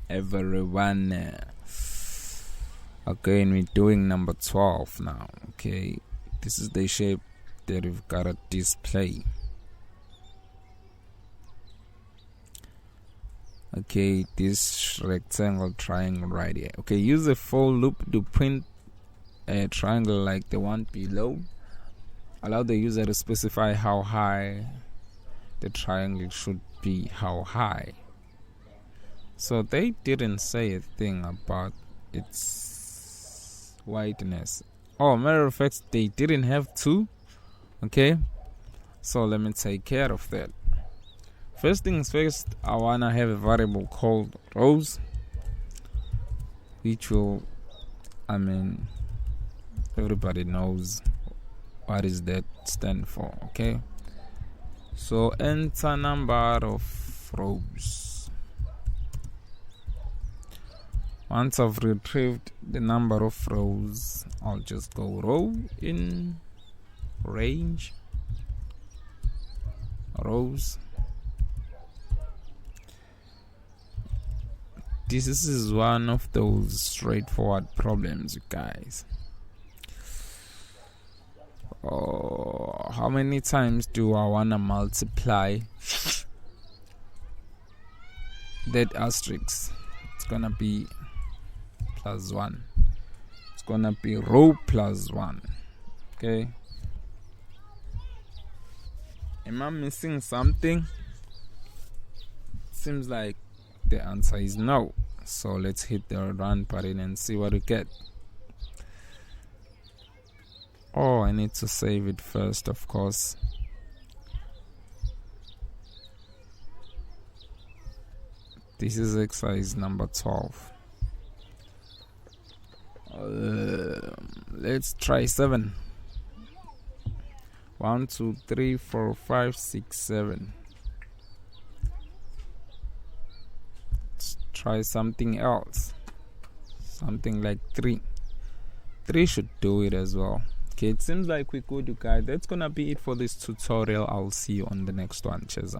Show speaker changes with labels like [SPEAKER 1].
[SPEAKER 1] Everyone. Again, we're doing number 12 now. Okay, this is the shape that we've got to display. Okay, this rectangle triangle right here. Okay, use a for loop to print a triangle like the one below. Allow the user to specify how high the triangle should be. How high? So they didn't say a thing about its wideness. Oh, matter of fact, they didn't have to. Okay, so let me take care of that. First things first, I wanna have a variable called rows, which will, everybody knows what is that stand for. Okay, so enter number of rows. Once I've retrieved the number of rows, I'll just go row in range rows. This is one of those straightforward problems, you guys. How many times do I want to multiply that asterisk? It's gonna be plus 1. It's gonna be row plus 1. Okay, am I missing something? Seems like the answer is no. So let's hit the run button and see what we get. Oh, I need to save it first, of course. This is exercise number 12. Let's try 7. 1, 2, 3, 4, 5, 6, 7. Let's try something else. Something like 3. 3 should do it as well. Okay, it seems like we're good, you guys. That's gonna be it for this tutorial. I'll see you on the next one. Cheers.